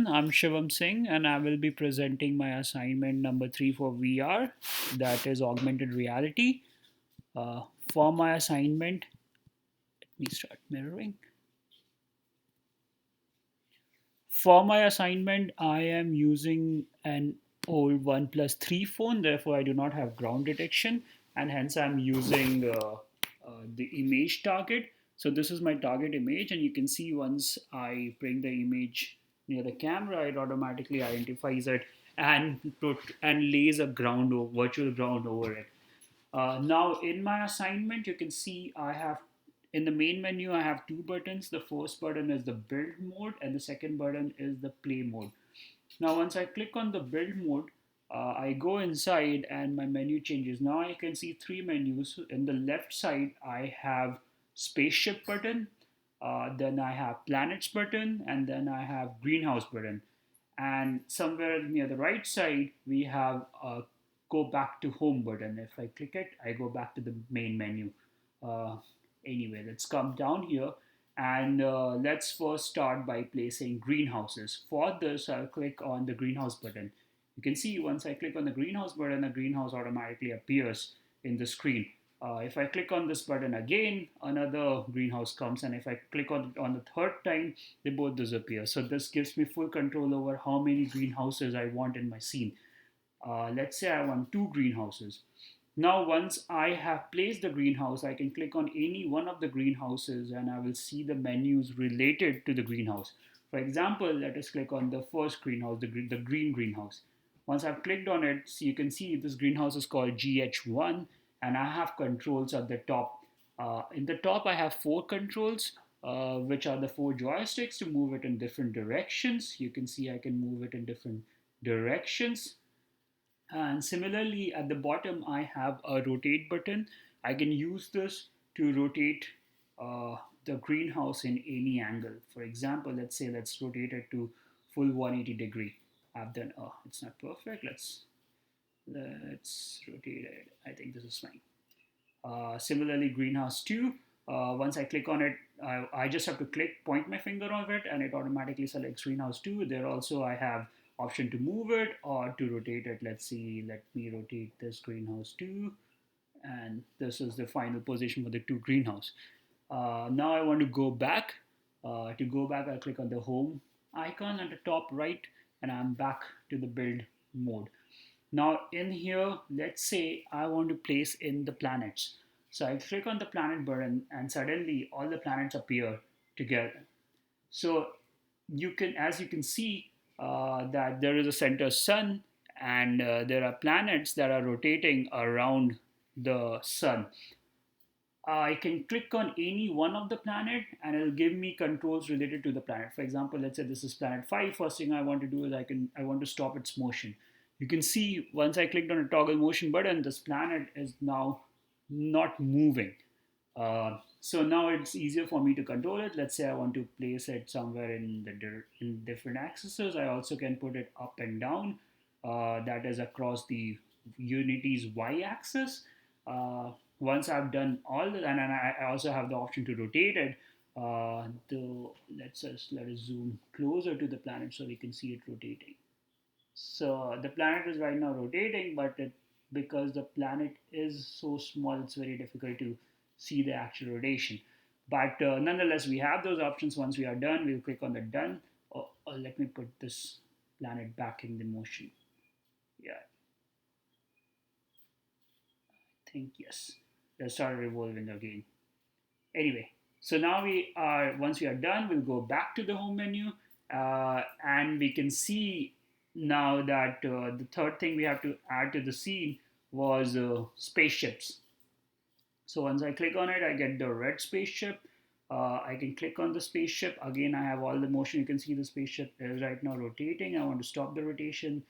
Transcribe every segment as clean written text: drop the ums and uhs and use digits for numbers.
I'm Shivam Singh and I will be presenting my assignment number 3 for VR, that is augmented reality. Uh, for my assignment, let me start mirroring. For my assignment, I am using an old OnePlus 3 phone, therefore, I do not have ground detection, and hence I'm using the image target. So, this is my target image, and you can see once I bring the image near the camera, it automatically identifies it and lays a virtual ground over it. Now, in my assignment, you can see I have in the main menu, I have two buttons. The first button is the build mode, and the second button is the play mode. Now, once I click on the build mode, I go inside and my menu changes. Now I can see three menus. In the left side, I have spaceship button, then I have planets button, and then I have greenhouse button. And somewhere near the right side, we have a go back to home button. If I click it, I go back to the main menu. Uh, anyway, let's come down here and let's first start by placing greenhouses. For this, I'll click on the greenhouse button. You can see once I click on the greenhouse button, the greenhouse automatically appears in the screen. If I click on this button again, another greenhouse comes, and if I click on the third time, they both disappear. So this gives me full control over how many greenhouses I want in my scene. Let's say I want two greenhouses. Now, once I have placed the greenhouse, I can click on any one of the greenhouses and I will see the menus related to the greenhouse. For example, let us click on the first greenhouse, the green greenhouse. Once I've clicked on it, so you can see this greenhouse is called GH1 and I have controls at the top. In the top, I have four controls, which are the four joysticks to move it in different directions. You can see I can move it in different directions. And similarly, at the bottom, I have a rotate button. I can use this to rotate uh, the greenhouse in any angle. For example, let's rotate it to full 180 degree. I've done. Oh, it's not perfect. Let's rotate it. I think this is fine. Similarly, greenhouse 2, once I click on it, I just have to point my finger on it and it automatically selects greenhouse 2. There also I have option to move it or to rotate it. Let's see, let me rotate this greenhouse 2 and this is the final position for the two greenhouse. Now I want to go back. To go back, I'll click on the home icon at the top right and I'm back to the build mode. Now in here, let's say I want to place in the planets. So I click on the planet button and suddenly all the planets appear together. So as you can see, that there is a center sun and there are planets that are rotating around the sun. I can click on any one of the planet and it'll give me controls related to the planet. For example, let's say this is planet 5. First thing I want to do is I want to stop its motion. You can see once I clicked on a toggle motion button, this planet is now not moving. So now it's easier for me to control it. Let's say I want to place it somewhere in different axes. I also can put it up and down. That is across the Unity's y-axis. Once I've done all that, and I also have the option to rotate it. Let us zoom closer to the planet so we can see it rotating. So the planet is right now rotating, but because the planet is so small, it's very difficult to see the actual rotation. But nonetheless, we have those options. Once we are done, we'll click on the done. Let me put this planet back in the motion. Yeah, I think yes. Let's start revolving again. Anyway, so now once we are done, we'll go back to the home menu and we can see now that the third thing we have to add to the scene was spaceships. So once I click on it, I get the red spaceship. I can click on the spaceship. Again, I have all the motion. You can see the spaceship is right now rotating. I want to stop the rotation.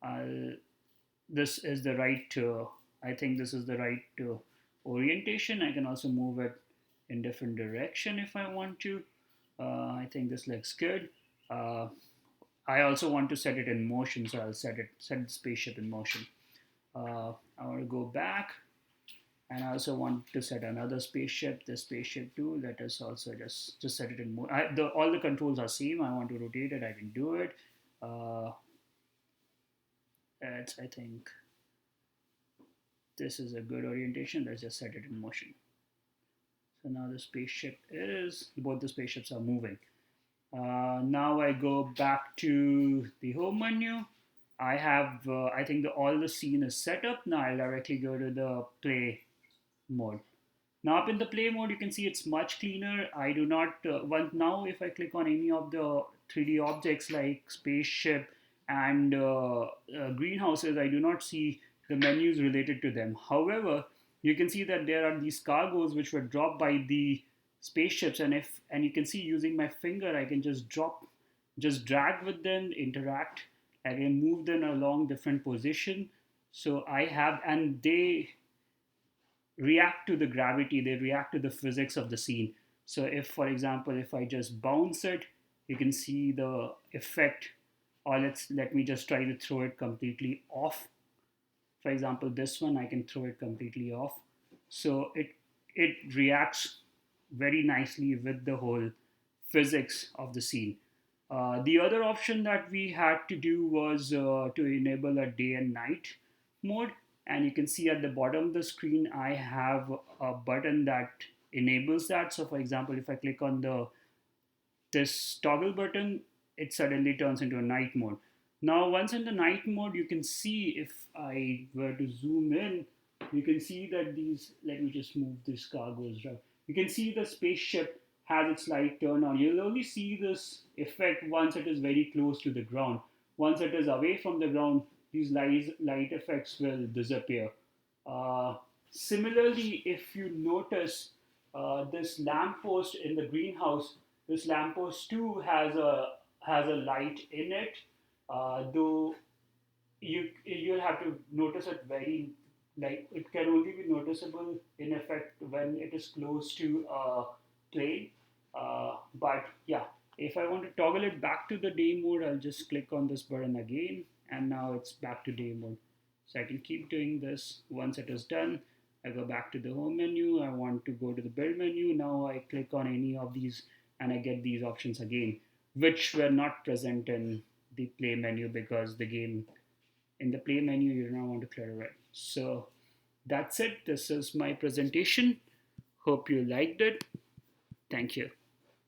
I'll this is the right I think this is the right orientation. I can also move it in different direction if I want to. I think this looks good. uh, I also want to set it in motion, so I'll set the spaceship in motion. I want to go back and I also want to set another spaceship, the spaceship 2. Let us also just set it in motion. All the controls are same. I want to rotate it, I can do it. Uh, I think this is a good orientation. Let's just set it in motion. So now both the spaceships are moving. Now I go back to the home menu. I think all the scene is set up. Now I'll directly go to the play mode. Now up in the play mode, you can see it's much cleaner. I do not, now if I click on any of the 3D objects like spaceship and greenhouses, I do not see the menus related to them. However, you can see that there are these cargoes which were dropped by the spaceships, and you can see using my finger, I can just drag with them, interact, I can move them along different position. So I have, and they react to the gravity, they react to the physics of the scene. So if, for example, if I just bounce it, you can see the effect. Or let me just try to throw it completely off. For example, this one I can throw it completely off. So it reacts very nicely with the whole physics of the scene. The other option that we had to do was to enable a day and night mode. And you can see at the bottom of the screen, I have a button that enables that. So for example, if I click on this toggle button, it suddenly turns into a night mode. Now, once in the night mode, you can see if I were to zoom in, you can see that let me just move this cargoes right. You can see the spaceship has its light turn on. You'll only see this effect once it is very close to the ground. Once it is away from the ground, these light effects will disappear. Uh, Similarly, if you notice this lamppost in the greenhouse, this lamppost too has a light in it, though you'll have to notice it very, like, it can only be noticeable in effect when it is close to a plane. But yeah, if I want to toggle it back to the day mode, I'll just click on this button again, and now it's back to day mode. So I can keep doing this. Once it is done, I go back to the home menu. I want to go to the build menu. Now I click on any of these and I get these options again, which were not present in the play menu because the game in the play menu you do not want to clutter it. So that's it. This is my presentation. Hope you liked it. Thank you.